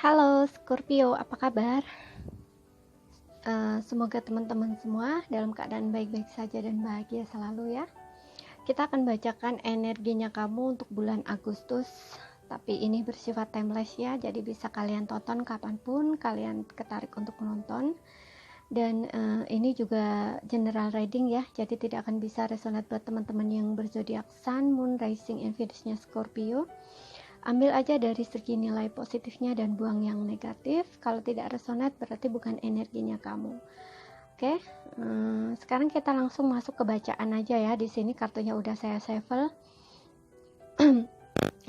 Halo Scorpio, apa kabar? Semoga teman-teman semua dalam keadaan baik-baik saja dan bahagia selalu ya. Kita akan bacakan energinya kamu untuk bulan Agustus, tapi ini bersifat timeless ya, jadi bisa kalian tonton kapanpun kalian ketarik untuk menonton. Dan ini juga general reading ya, jadi tidak akan bisa resonate buat teman-teman yang berzodiak Sun, Moon, Rising, and Venus-nya Scorpio. Ambil aja dari segi nilai positifnya dan buang yang negatif. Kalau tidak resonate berarti bukan energinya kamu. Oke, sekarang kita langsung masuk ke bacaan aja ya. Di sini kartunya udah saya shuffle.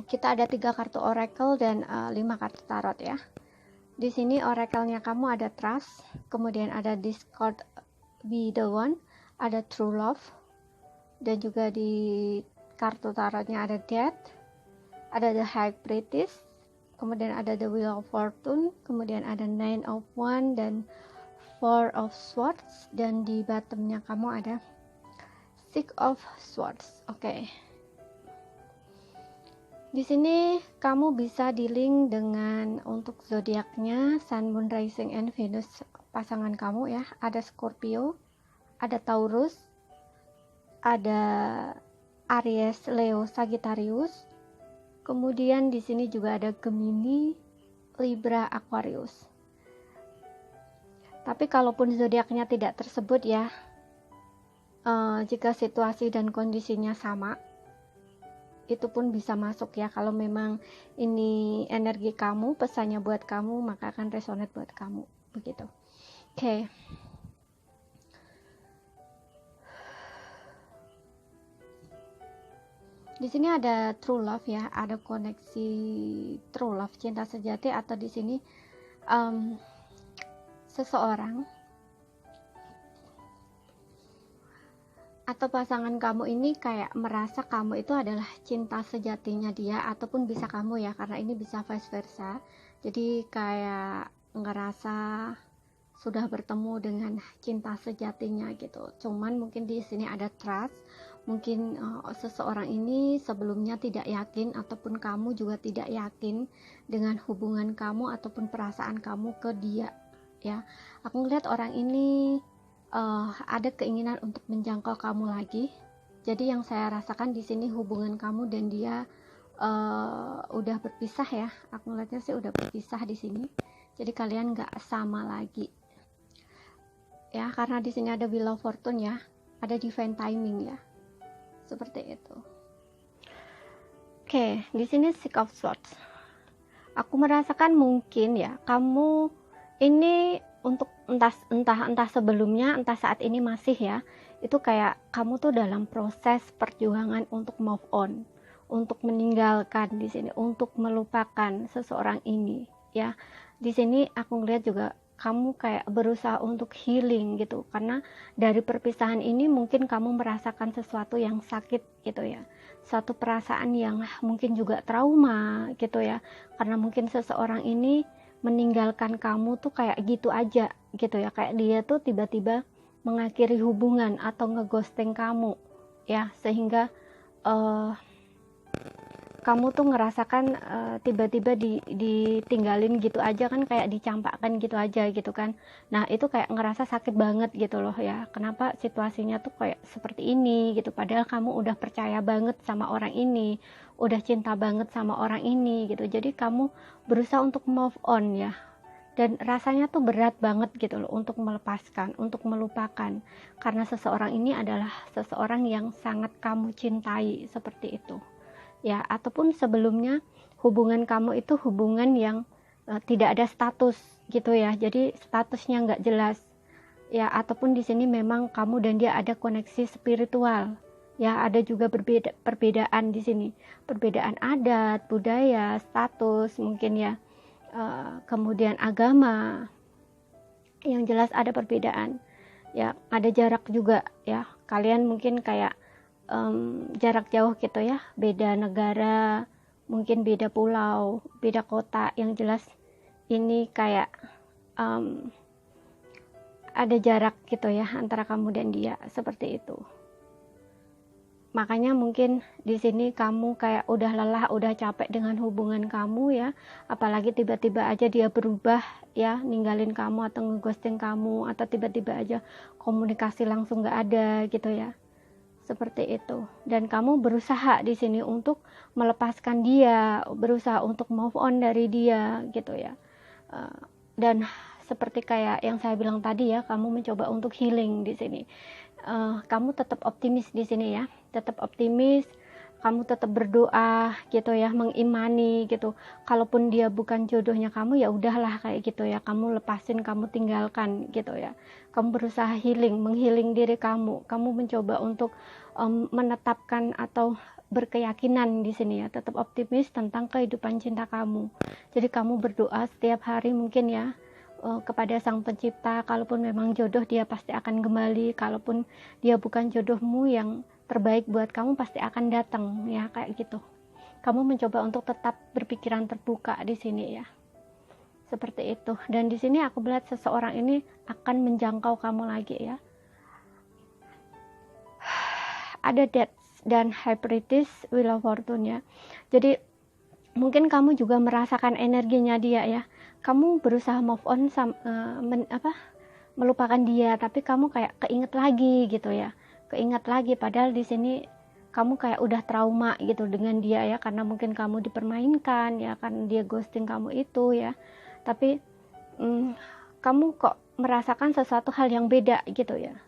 Kita ada 3 kartu oracle dan 5 kartu tarot ya. Di sini oracle-nya kamu ada trust, kemudian ada discord, be the one, ada true love, dan juga di kartu tarotnya ada death, ada the high priestess, kemudian ada the wheel of fortune, kemudian ada nine of wands dan four of swords, dan di bottomnya kamu ada six of swords. Oke. Di sini kamu bisa di-link dengan untuk zodiaknya Sun, Moon, Rising, and Venus pasangan kamu ya. Ada Scorpio, ada Taurus, ada Aries, Leo, Sagittarius. Kemudian di sini juga ada Gemini, Libra, Aquarius. Tapi kalaupun zodiaknya tidak tersebut ya, jika situasi dan kondisinya sama, itu pun bisa masuk ya. Kalau memang ini energi kamu, pesannya buat kamu, maka akan resonate buat kamu. Begitu. Oke. Di sini ada true love ya, ada koneksi true love, cinta sejati, atau di sini seseorang atau pasangan kamu ini kayak merasa kamu itu adalah cinta sejatinya dia, ataupun bisa kamu ya, karena ini bisa vice versa. Jadi kayak ngerasa sudah bertemu dengan cinta sejatinya gitu. Cuman mungkin di sini ada trust. Mungkin seseorang ini sebelumnya tidak yakin, ataupun kamu juga tidak yakin dengan hubungan kamu ataupun perasaan kamu ke dia ya. Aku ngeliat orang ini ada keinginan untuk menjangkau kamu lagi. Jadi yang saya rasakan di sini hubungan kamu dan dia udah berpisah ya. Aku ngeliatnya sih udah berpisah di sini. Jadi kalian nggak sama lagi ya, karena di sini ada wheel of fortune ya, ada divine timing ya, seperti itu. Oke, di sini six of swords. Aku merasakan mungkin ya kamu ini untuk entah sebelumnya, entah saat ini masih ya, itu kayak kamu tuh dalam proses perjuangan untuk move on, untuk meninggalkan di sini, untuk melupakan seseorang ini ya. Di sini aku ngeliat juga kamu kayak berusaha untuk healing gitu, karena dari perpisahan ini mungkin kamu merasakan sesuatu yang sakit gitu ya, satu perasaan yang mungkin juga trauma gitu ya, karena mungkin seseorang ini meninggalkan kamu tuh kayak gitu aja gitu ya, kayak dia tuh tiba-tiba mengakhiri hubungan atau ngeghosting kamu ya, sehingga kamu tuh ngerasakan tiba-tiba ditinggalin gitu aja kan, kayak dicampakkan gitu aja gitu kan. Nah itu kayak ngerasa sakit banget gitu loh ya, kenapa situasinya tuh kayak seperti ini gitu, padahal kamu udah percaya banget sama orang ini, udah cinta banget sama orang ini gitu. Jadi kamu berusaha untuk move on ya, dan rasanya tuh berat banget gitu loh untuk melepaskan, untuk melupakan, karena seseorang ini adalah seseorang yang sangat kamu cintai, seperti itu ya. Ataupun sebelumnya hubungan kamu itu hubungan yang tidak ada status gitu ya, jadi statusnya nggak jelas ya. Ataupun di sini memang kamu dan dia ada koneksi spiritual ya, ada juga perbedaan di sini, perbedaan adat, budaya, status mungkin ya, kemudian agama, yang jelas ada perbedaan ya, ada jarak juga ya, kalian mungkin kayak jarak jauh gitu ya, beda negara, mungkin beda pulau, beda kota, yang jelas ini kayak ada jarak gitu ya antara kamu dan dia, seperti itu. Makanya mungkin di sini kamu kayak udah lelah, udah capek dengan hubungan kamu ya. Apalagi tiba-tiba aja dia berubah ya, ninggalin kamu atau ngeghosting kamu, atau tiba-tiba aja komunikasi langsung nggak ada gitu ya. Seperti itu. Dan kamu berusaha di sini untuk melepaskan dia, berusaha untuk move on dari dia gitu ya. Dan seperti kayak yang saya bilang tadi ya, kamu mencoba untuk healing di sini. Kamu tetap optimis di sini ya, tetap optimis, kamu tetap berdoa gitu ya, mengimani gitu. Kalaupun dia bukan jodohnya kamu, ya udahlah kayak gitu ya, kamu lepasin, kamu tinggalkan gitu ya. Kamu berusaha healing, menghealing diri kamu. Kamu mencoba untuk menetapkan atau berkeyakinan di sini ya, tetap optimis tentang kehidupan cinta kamu. Jadi kamu berdoa setiap hari mungkin ya, kepada Sang Pencipta. Kalaupun memang jodoh, dia pasti akan kembali. Kalaupun dia bukan jodohmu, yang terbaik buat kamu pasti akan datang ya, kayak gitu. Kamu mencoba untuk tetap berpikiran terbuka di sini ya, seperti itu. Dan di sini aku melihat seseorang ini akan menjangkau kamu lagi ya. Ada Death dan Hyperitis, Wheel of Fortune ya. Jadi mungkin kamu juga merasakan energinya dia ya. Kamu berusaha move on melupakan dia, tapi kamu kayak keinget lagi gitu ya, keinget lagi, padahal di sini kamu kayak udah trauma gitu dengan dia ya, karena mungkin kamu dipermainkan ya, kan dia ghosting kamu itu ya. Tapi kamu kok merasakan sesuatu hal yang beda gitu ya.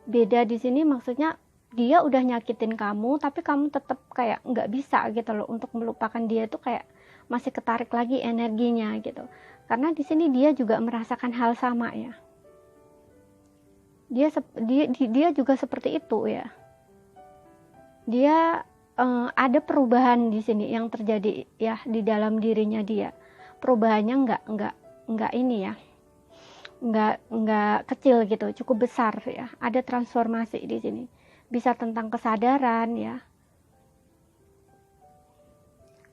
Beda di sini maksudnya dia udah nyakitin kamu, tapi kamu tetap kayak nggak bisa gitu loh untuk melupakan dia, tuh kayak masih ketarik lagi energinya gitu. Karena di sini dia juga merasakan hal sama ya. Dia juga seperti itu ya. Dia ada perubahan di sini yang terjadi ya di dalam dirinya dia. Perubahannya nggak ini ya. Nggak kecil gitu, cukup besar ya. Ada transformasi di sini. Bisa tentang kesadaran ya.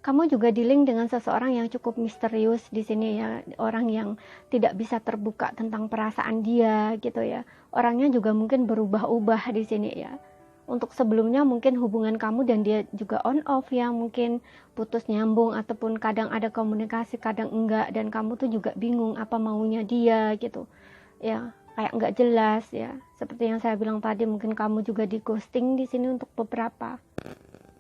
Kamu juga dealing dengan seseorang yang cukup misterius di sini ya, orang yang tidak bisa terbuka tentang perasaan dia gitu ya. Orangnya juga mungkin berubah-ubah di sini ya. Untuk sebelumnya mungkin hubungan kamu dan dia juga on off ya, mungkin putus nyambung ataupun kadang ada komunikasi, kadang enggak, dan kamu tuh juga bingung apa maunya dia gitu. Ya, kayak enggak jelas ya. Seperti yang saya bilang tadi, mungkin kamu juga di ghosting di sini untuk beberapa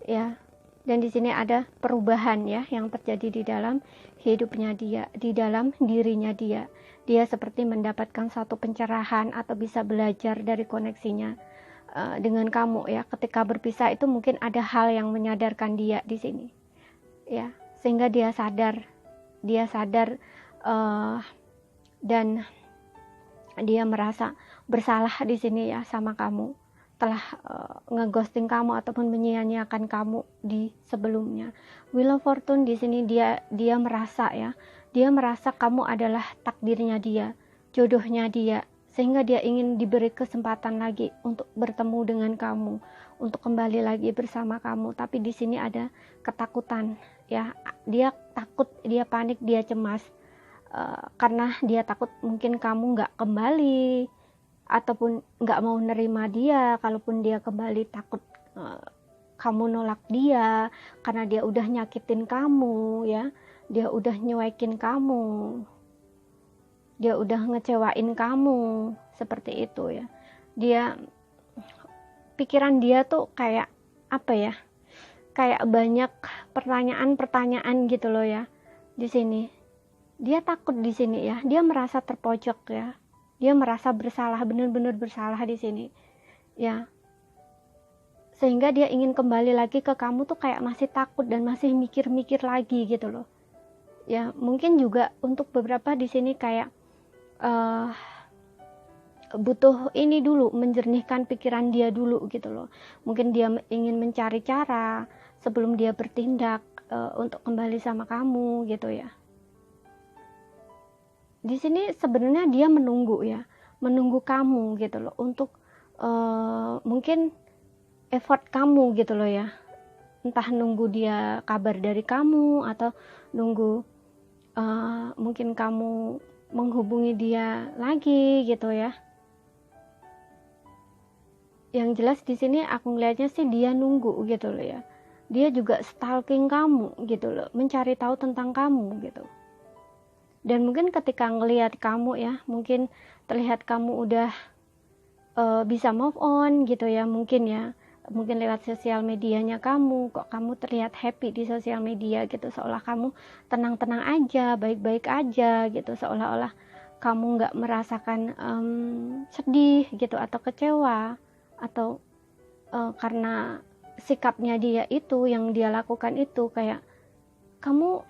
ya. Dan di sini ada perubahan ya yang terjadi di dalam hidupnya dia, di dalam dirinya dia. Dia seperti mendapatkan satu pencerahan atau bisa belajar dari koneksinya dengan kamu ya. Ketika berpisah itu mungkin ada hal yang menyadarkan dia di sini ya, sehingga dia sadar dan dia merasa bersalah di sini ya sama kamu, telah ngeghosting kamu ataupun menyia-nyiakan kamu di sebelumnya. Wheel of Fortune di sini dia merasa ya, dia merasa kamu adalah takdirnya dia, jodohnya dia, sehingga dia ingin diberi kesempatan lagi untuk bertemu dengan kamu, untuk kembali lagi bersama kamu. Tapi di sini ada ketakutan ya, dia takut, dia panik, dia cemas karena dia takut mungkin kamu nggak kembali ataupun nggak mau nerima dia. Kalaupun dia kembali, takut kamu nolak dia karena dia udah nyakitin kamu ya, dia udah nyuekin kamu, dia udah ngecewain kamu, seperti itu ya. Pikiran dia tuh kayak apa ya, kayak banyak pertanyaan gitu loh ya. Di sini dia takut, di sini ya, dia merasa terpojok ya. Dia merasa bersalah, benar-benar bersalah di sini ya, sehingga dia ingin kembali lagi ke kamu tuh kayak masih takut dan masih mikir-mikir lagi gitu loh ya. Mungkin juga untuk beberapa di sini kayak butuh ini dulu, menjernihkan pikiran dia dulu gitu loh. Mungkin dia ingin mencari cara sebelum dia bertindak untuk kembali sama kamu gitu ya. Di sini sebenarnya dia menunggu ya, menunggu kamu gitu loh, untuk mungkin effort kamu gitu loh ya. Entah nunggu dia kabar dari kamu atau nunggu mungkin kamu menghubungi dia lagi gitu ya. Yang jelas di sini aku ngelihatnya sih dia nunggu gitu loh ya. Dia juga stalking kamu gitu loh, mencari tahu tentang kamu gitu. Dan mungkin ketika ngelihat kamu ya, mungkin terlihat kamu udah bisa move on gitu ya, mungkin lewat sosial medianya kamu, kok kamu terlihat happy di sosial media gitu, seolah kamu tenang-tenang aja, baik-baik aja gitu, seolah-olah kamu nggak merasakan sedih gitu atau kecewa, atau karena sikapnya dia itu, yang dia lakukan itu, kayak kamu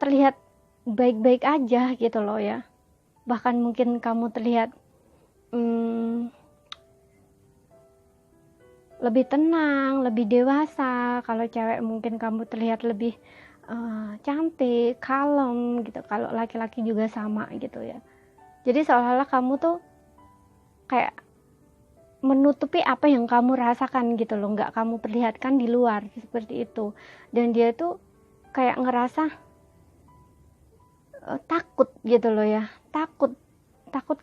terlihat baik-baik aja gitu loh ya. Bahkan mungkin kamu terlihat lebih tenang, lebih dewasa. Kalau cewek mungkin kamu terlihat lebih cantik, kalem gitu. Kalau laki-laki juga sama gitu ya. Jadi seolah-olah kamu tuh kayak menutupi apa yang kamu rasakan gitu loh, nggak kamu perlihatkan di luar seperti itu. Dan dia tuh kayak ngerasa takut gitu loh ya, takut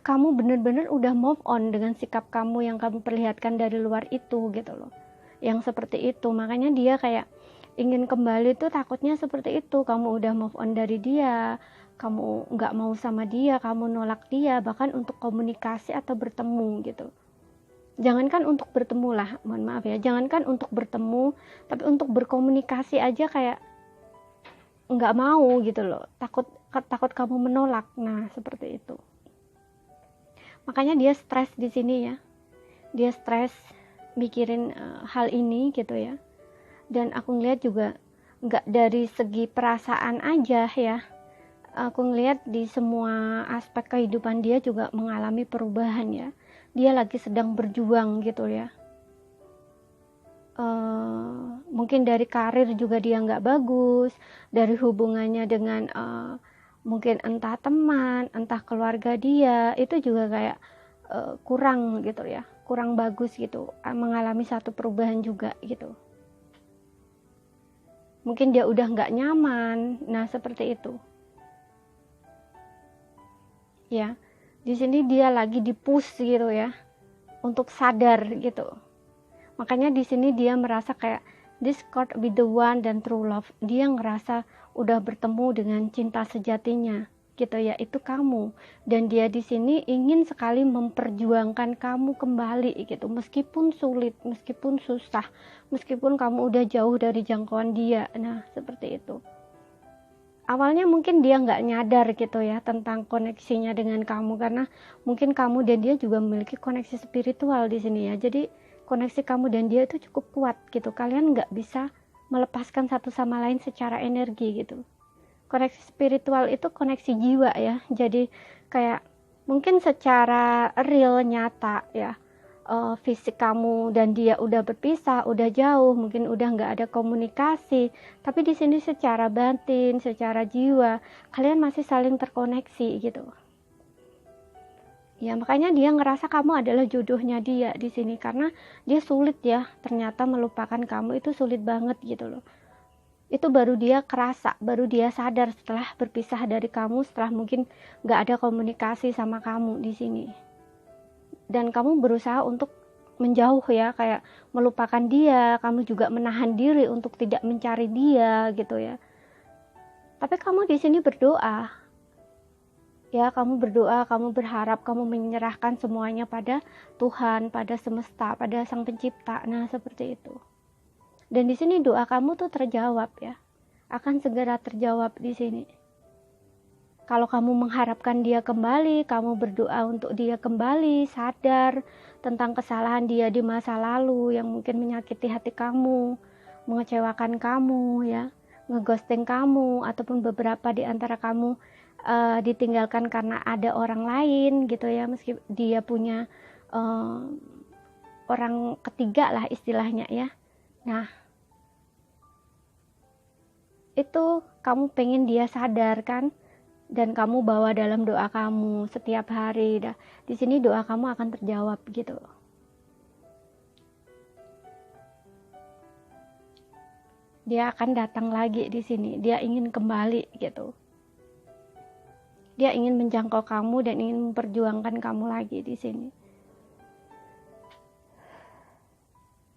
kamu bener-bener udah move on dengan sikap kamu yang kamu perlihatkan dari luar itu gitu loh, yang seperti itu. Makanya dia kayak ingin kembali tuh, takutnya seperti itu, kamu udah move on dari dia, kamu nggak mau sama dia, kamu nolak dia, bahkan untuk komunikasi atau bertemu gitu. Jangankan untuk bertemu lah, mohon maaf ya, jangankan untuk bertemu, tapi untuk berkomunikasi aja kayak nggak mau gitu loh, takut kamu menolak. Nah seperti itu. Makanya dia stres di sini ya, dia stres mikirin hal ini gitu ya. Dan aku ngeliat juga nggak dari segi perasaan aja ya, aku ngeliat di semua aspek kehidupan dia juga mengalami perubahan ya. Dia lagi sedang berjuang gitu ya. Mungkin dari karir juga dia nggak bagus, dari hubungannya dengan mungkin entah teman, entah keluarga dia, itu juga kayak kurang gitu ya, kurang bagus gitu, mengalami satu perubahan juga gitu. Mungkin dia udah nggak nyaman, nah seperti itu ya. Di sini dia lagi dipush gitu ya, untuk sadar gitu. Makanya di sini dia merasa kayak discord with the one dan true love. Dia ngerasa udah bertemu dengan cinta sejatinya gitu ya, itu kamu. Dan dia di sini ingin sekali memperjuangkan kamu kembali gitu, meskipun sulit, meskipun susah, meskipun kamu udah jauh dari jangkauan dia. Nah seperti itu. Awalnya mungkin dia nggak nyadar gitu ya tentang koneksinya dengan kamu, karena mungkin kamu dan dia juga memiliki koneksi spiritual di sini ya. Jadi koneksi kamu dan dia itu cukup kuat gitu. Kalian nggak bisa melepaskan satu sama lain secara energi gitu. Koneksi spiritual itu koneksi jiwa ya. Jadi kayak mungkin secara real, nyata ya, fisik kamu dan dia udah berpisah, udah jauh, mungkin udah nggak ada komunikasi, tapi di sini secara batin, secara jiwa kalian masih saling terkoneksi gitu ya. Makanya dia ngerasa kamu adalah jodohnya dia di sini, karena dia sulit ya, ternyata melupakan kamu itu sulit banget gitu loh. Itu baru dia kerasa, baru dia sadar setelah berpisah dari kamu, setelah mungkin nggak ada komunikasi sama kamu di sini. Dan kamu berusaha untuk menjauh ya, kayak melupakan dia, kamu juga menahan diri untuk tidak mencari dia gitu ya. Tapi kamu di sini berdoa ya, kamu berdoa, kamu berharap, kamu menyerahkan semuanya pada Tuhan, pada semesta, pada Sang Pencipta. Nah seperti itu. Dan di sini doa kamu tuh terjawab ya, akan segera terjawab di sini. Kalau kamu mengharapkan dia kembali, kamu berdoa untuk dia kembali sadar tentang kesalahan dia di masa lalu yang mungkin menyakiti hati kamu, mengecewakan kamu ya, ngeghosting kamu, ataupun beberapa di antara kamu ditinggalkan karena ada orang lain gitu ya, meski dia punya orang ketiga lah istilahnya ya. Nah itu kamu pengen dia sadar kan, dan kamu bawa dalam doa kamu setiap hari. Di sini doa kamu akan terjawab gitu. Dia akan datang lagi di sini. Dia ingin kembali gitu. Dia ingin menjangkau kamu dan ingin memperjuangkan kamu lagi di sini.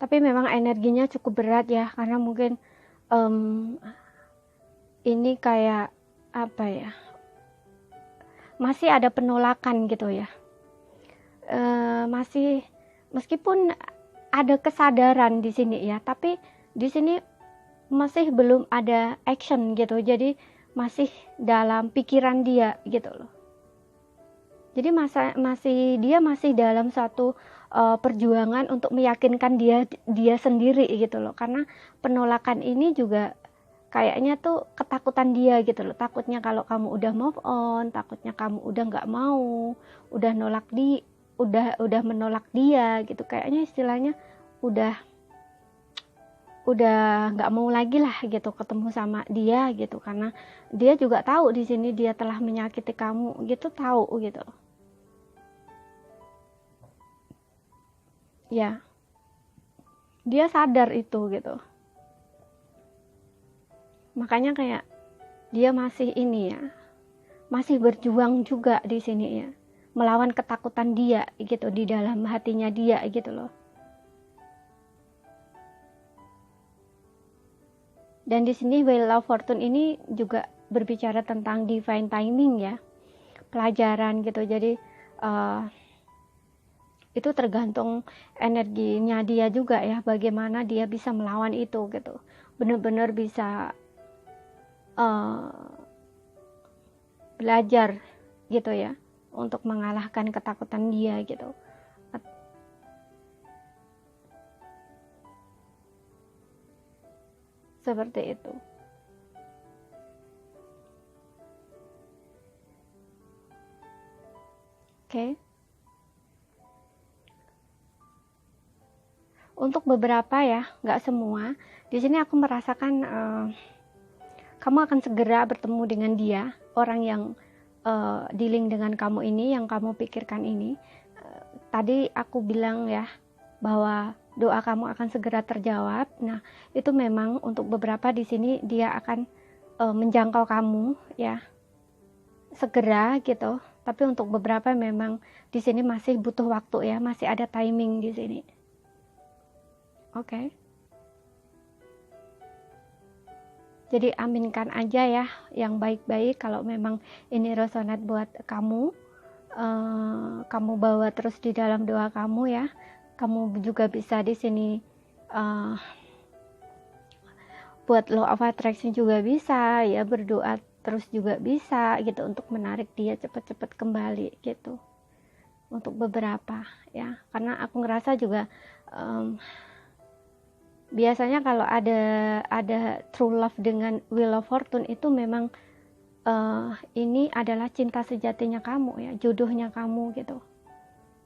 Tapi memang energinya cukup berat ya, karena mungkin ini kayak apa ya, masih ada penolakan gitu ya. Masih, meskipun ada kesadaran di sini ya, tapi di sini masih belum ada action gitu. Jadi masih dalam pikiran dia gitu loh. Jadi dia masih dalam satu perjuangan untuk meyakinkan dia sendiri gitu loh. Karena penolakan ini juga kayaknya tuh ketakutan dia gitu loh. Takutnya kalau kamu udah move on, takutnya kamu udah nggak mau, udah menolak dia gitu. Kayaknya istilahnya udah nggak mau lagi lah gitu ketemu sama dia gitu, karena dia juga tahu di sini dia telah menyakiti kamu gitu, tahu gitu ya, dia sadar itu gitu. Makanya kayak dia masih ini ya, masih berjuang juga di sini ya, melawan ketakutan dia gitu di dalam hatinya dia gitu loh. Dan di sini Wheel of Fortune ini juga berbicara tentang divine timing ya, pelajaran gitu. Jadi itu tergantung energinya dia juga ya, bagaimana dia bisa melawan itu gitu, benar-benar bisa belajar gitu ya untuk mengalahkan ketakutan dia gitu. Seperti itu. Oke. Untuk beberapa ya, nggak semua. Di sini aku merasakan kamu akan segera bertemu dengan dia, orang yang dealing dengan kamu ini, yang kamu pikirkan ini. Tadi aku bilang ya bahwa doa kamu akan segera terjawab. Nah, itu memang untuk beberapa di sini dia akan menjangkau kamu ya segera gitu. Tapi untuk beberapa memang di sini masih butuh waktu ya, masih ada timing di sini. Oke. Jadi aminkan aja ya yang baik-baik. Kalau memang ini resonate buat kamu, kamu bawa terus di dalam doa kamu ya. Kamu juga bisa di sini buat law of attraction juga bisa ya, berdoa terus juga bisa gitu untuk menarik dia cepat-cepat kembali gitu. Untuk beberapa ya, karena aku ngerasa juga biasanya kalau ada true love dengan Wheel of Fortune itu memang ini adalah cinta sejatinya kamu ya, jodohnya kamu gitu.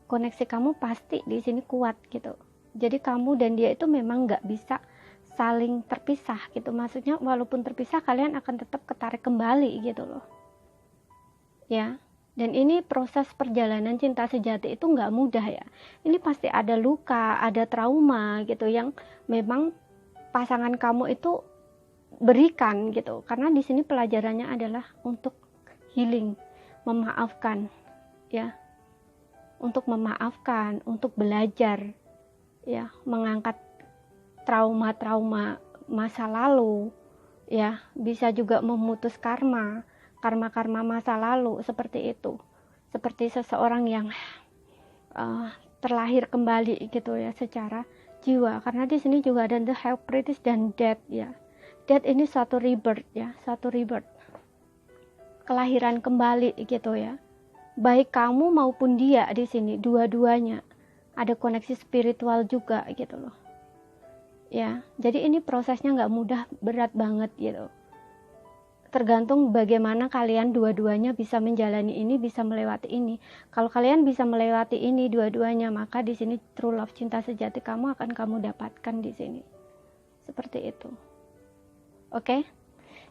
Koneksi kamu pasti di sini kuat gitu. Jadi kamu dan dia itu memang nggak bisa saling terpisah gitu. Maksudnya walaupun terpisah kalian akan tetap ketarik kembali gitu loh. Ya. Dan ini proses perjalanan cinta sejati itu nggak mudah ya. Ini pasti ada luka, ada trauma gitu yang memang pasangan kamu itu berikan gitu. Karena di sini pelajarannya adalah untuk healing, memaafkan ya. Untuk memaafkan, untuk belajar ya, mengangkat trauma-trauma masa lalu ya, bisa juga memutus karma masa lalu seperti itu. Seperti seseorang yang terlahir kembali gitu ya secara jiwa, karena di sini juga ada the High Priestess dan Death ya. Death ini suatu rebirth ya, suatu rebirth, kelahiran kembali gitu ya. Baik kamu maupun dia di sini, dua-duanya ada koneksi spiritual juga gitu loh. Ya, jadi ini prosesnya nggak mudah, berat banget gitu. Tergantung bagaimana kalian dua-duanya bisa menjalani ini, bisa melewati ini. Kalau kalian bisa melewati ini dua-duanya, maka di sini true love, cinta sejati kamu akan kamu dapatkan di sini. Seperti itu. Oke?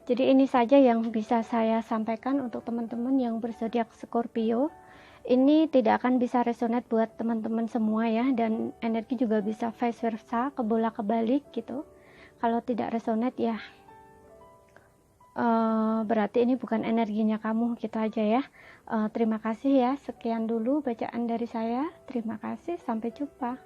Jadi ini saja yang bisa saya sampaikan untuk teman-teman yang berzodiak Scorpio. Ini tidak akan bisa resonate buat teman-teman semua ya, dan energi juga bisa vice versa, kebolak-balik gitu. Kalau tidak resonate ya berarti ini bukan energinya kamu gitu aja ya. Terima kasih ya, sekian dulu bacaan dari saya. Terima kasih, sampai jumpa.